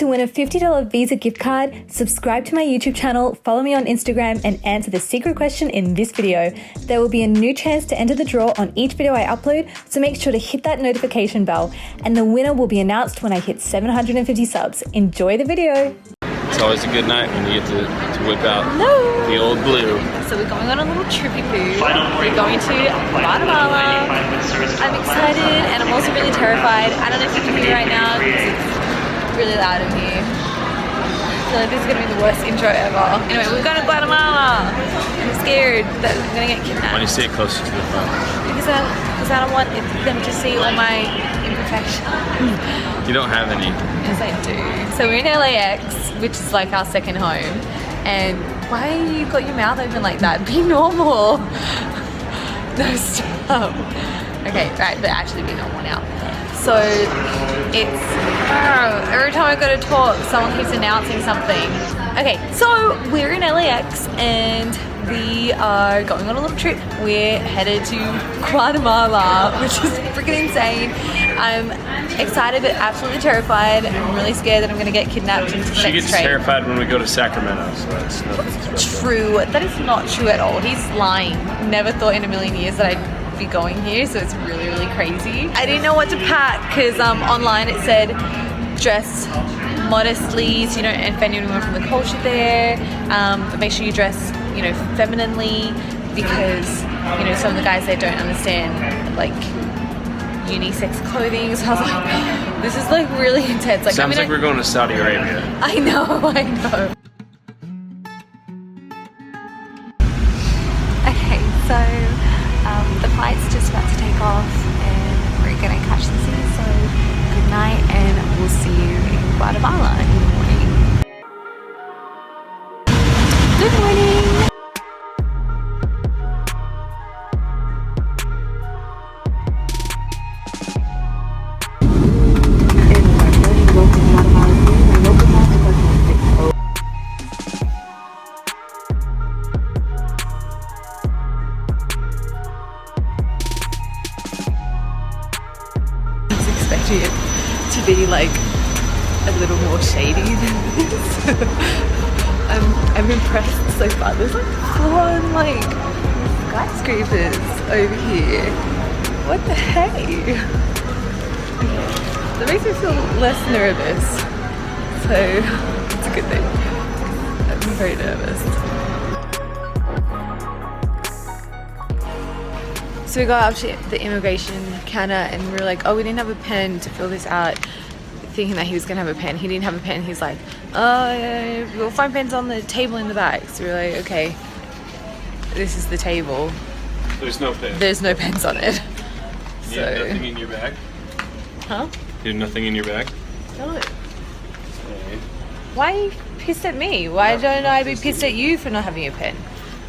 To win a $50 Visa gift card, subscribe to my YouTube channel, follow me on Instagram, and answer the secret question in this video. There will be a new chance to enter the draw on each video I upload, so make sure to hit that notification bell, and the winner will be announced when I hit 750 subs. Enjoy the video. It's always a good night when you get to whip out the old blue. So we're going on a little trippy poo. We're going to Guatemala. I'm excited and I'm also really terrified. I don't know if you can hear right now because it's really loud in here. I feel like this is going to be the worst intro ever. Anyway, we're going to Guatemala. I'm scared that we're going to get kidnapped. Why don't you say it closer to the phone? Because I don't want them to see all my imperfections. You don't have any. Yes, I do. So we're in LAX, which is like our second home. And why you got your mouth open like that? Be normal. No, stop. Okay, right, but actually be normal now. So it's, every time I go to talk, someone keeps announcing something. Okay, so we're in LAX and we are going on a little trip. We're headed to Guatemala, which is freaking insane. I'm excited but absolutely terrified. I'm really scared that I'm gonna get kidnapped into sex trade. She gets terrified when we go to Sacramento, so that's nothing special. True, that is not true at all. He's lying. Never thought in a million years that I'd be going here, so it's really, really crazy. I didn't know what to pack because online it said dress modestly so you don't offend anyone from the culture there, but make sure you dress, you know, femininely because, you know, some of the guys there don't understand like unisex clothing. So I was like, this is like really intense. Like, sounds like we're going to Saudi Arabia. I know, I know. Okay, so the flight's just about to take off and we're gonna catch the sea. So good night and we'll see you in Guatemala in the morning. Good morning. Expecting it to be like a little more shady than this. I'm impressed so far. There's like full-on like skyscrapers over here. What the hey? That makes me feel less nervous. So it's a good thing. I'm very nervous. So we got up to the immigration counter and we were like, oh, we didn't have a pen to fill this out, thinking that he was gonna have a pen. He didn't have a pen. He's like, oh, yeah, we'll find pens on the table in the back. So we were like, okay, this is the table. There's no pens. There's no pens on it. You have nothing in your bag? Huh? You have nothing in your bag? No. Okay. Why are you pissed at me? Why don't I be pissed at you for not having a pen?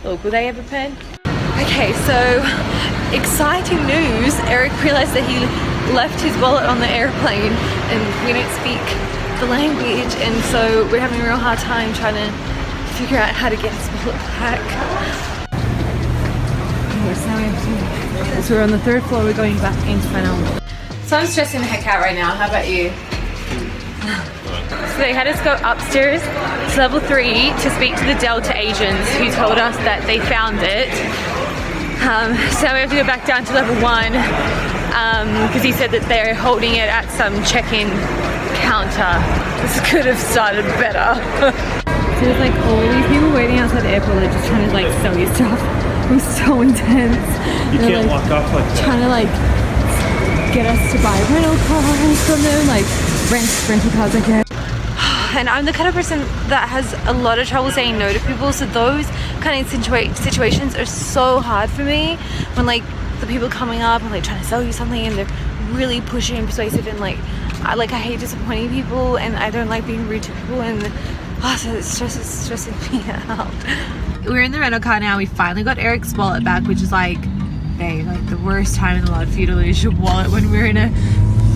Look, will they have a pen? Okay, so exciting news. Eric realized that he left his wallet on the airplane and we don't speak the language, and so we're having a real hard time trying to figure out how to get his wallet back. So we're on the third floor, we're going back into Panama. So I'm stressing the heck out right now. How about you? So they had us go upstairs to level 3 to speak to the Delta agents who told us that they found it. So we have to go back down to level 1 because he said that they're holding it at some check-in counter. This could have started better. So there's like all these people waiting outside the airport, they're just trying to like sell you stuff. It was so intense. You can't walk off like that. Trying to like get us to buy rental cars from them, like rental cars, I guess. And I'm the kind of person that has a lot of trouble saying no to people, so those kind of situations are so hard for me when like the people coming up and like trying to sell you something and they're really pushy and persuasive, and like I hate disappointing people and I don't like being rude to people, and so it's stressing me out. We're in the rental car now. We finally got Eric's wallet back, which is like, babe, like the worst time in the world for you to lose your wallet when we're in a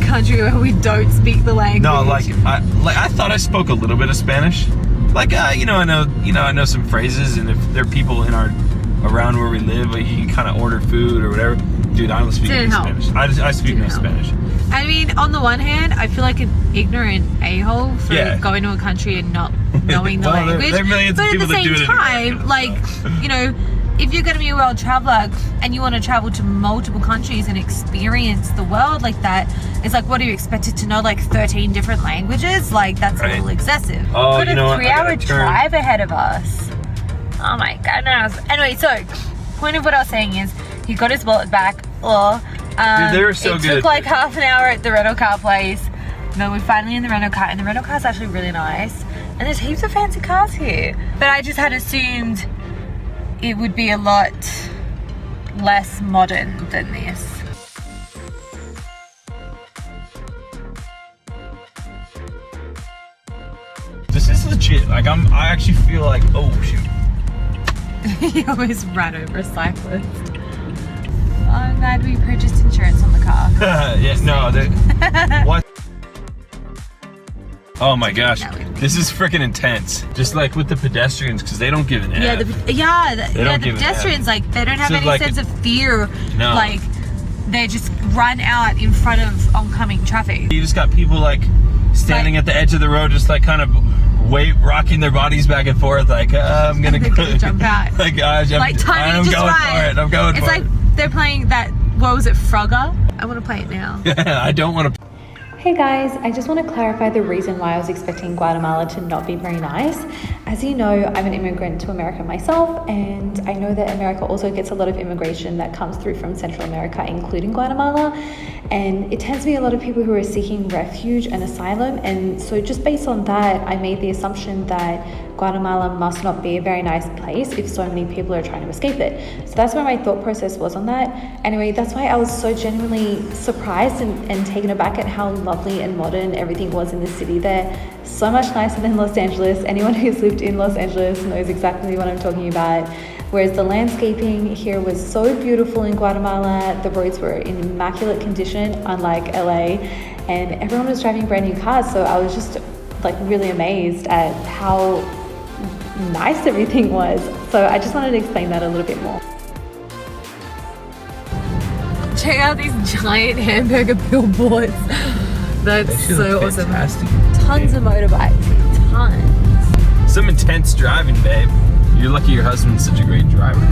country where we don't speak the language. No, I thought I spoke a little bit of Spanish. Like, I know some phrases, and if there are people around where we live, like you can kind of order food or whatever. Dude, I don't speak any Spanish. I speak no Spanish. I mean, on the one hand, I feel like an ignorant a-hole for going to a country and not knowing the language. There are millions of people that do it. But at the same time, like, you know, if you're going to be a world traveler and you want to travel to multiple countries and experience the world like that, it's like, what are you expected to know, like 13 different languages? Like, that's a little excessive. Oh, We've got a 3-hour drive ahead of us. Oh my goodness. Anyway, so point of what I was saying is he got his wallet back. Dude, they were so good. It took like half an hour at the rental car place. No, we're finally in the rental car, and the rental car is actually really nice. And there's heaps of fancy cars here. But I just had assumed it would be a lot less modern than this. This is legit. Like I actually feel like, oh shoot. He always ran over a cyclist. I'm glad we purchased insurance on the car. Yeah, no, what? Oh my gosh, this is freaking intense. Just like with the pedestrians, because they don't give an F. The pedestrians, like, they don't have any sense of fear. No. Like, they just run out in front of oncoming traffic. You just got people like standing at the edge of the road, just like kind of rocking their bodies back and forth, like I'm gonna jump out. Like I'm going for it. I'm going for it. It's like they're playing that. What was it, Frogger? I want to play it now. I don't want to. Hey guys, I just want to clarify the reason why I was expecting Guatemala to not be very nice. As you know, I'm an immigrant to America myself, and I know that America also gets a lot of immigration that comes through from Central America, including Guatemala, and it tends to be a lot of people who are seeking refuge and asylum, and so just based on that, I made the assumption that Guatemala must not be a very nice place if so many people are trying to escape it. So that's where my thought process was on that. Anyway, that's why I was so genuinely surprised and taken aback at how lovely and modern everything was in the city there. So much nicer than Los Angeles. Anyone who's lived in Los Angeles knows exactly what I'm talking about. Whereas the landscaping here was so beautiful in Guatemala. The roads were in immaculate condition, unlike LA, and everyone was driving brand new cars. So I was just like really amazed at how nice everything was. So I just wanted to explain that a little bit more. Check out these giant hamburger billboards. That's so awesome. Tons of motorbikes here, tons. Some intense driving, babe. You're lucky your husband's such a great driver.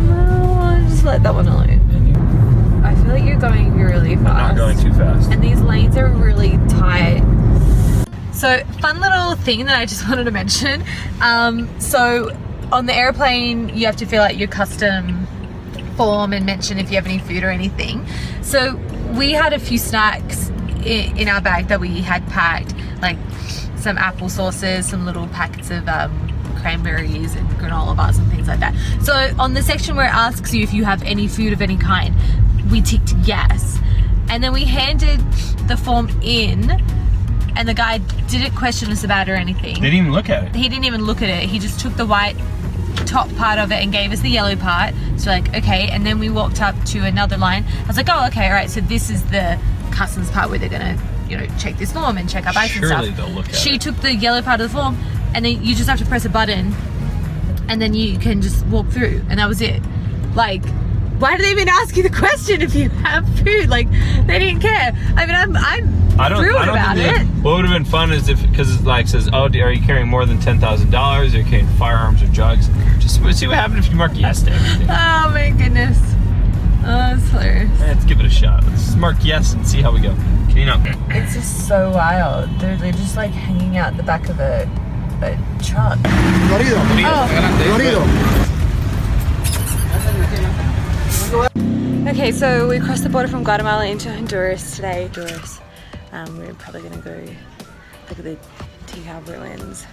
Oh, just let that one alone. I feel like you're going really fast. I'm not going too fast. And these lanes are really tight. So, fun little thing that I just wanted to mention. So, on the airplane, you have to fill out your custom form and mention if you have any food or anything. So, we had a few snacks in our bag that we had packed, like some apple sauces, some little packets of cranberries and granola bars and things like that. So, on the section where it asks you if you have any food of any kind, we ticked yes. And then we handed the form in, and the guy didn't question us about it or anything. They didn't even look at it. He didn't even look at it. He just took the white top part of it and gave us the yellow part. So like, okay, and then we walked up to another line. I was like, oh, okay, all right, so this is the customs part where they're gonna, you know, check this form and check our bikes and stuff. Surely they'll look at it. She took the yellow part of the form, and then you just have to press a button, and then you can just walk through, and that was it. Like, why do they even ask you the question if you have food? Like, they didn't care. I mean, I'm thrilled about it. What would have been fun is if, because it like says, oh, are you carrying more than $10,000? Are you carrying firearms or drugs? Just see what happens if you mark yes to everything. Oh my goodness. Oh, that's hilarious. Let's give it a shot. Let's mark yes and see how we go. Can you not? It's just so wild. They're just like hanging out the back of a truck. Okay, so we crossed the border from Guatemala into Honduras today. We're probably gonna go look at the tea house ruins.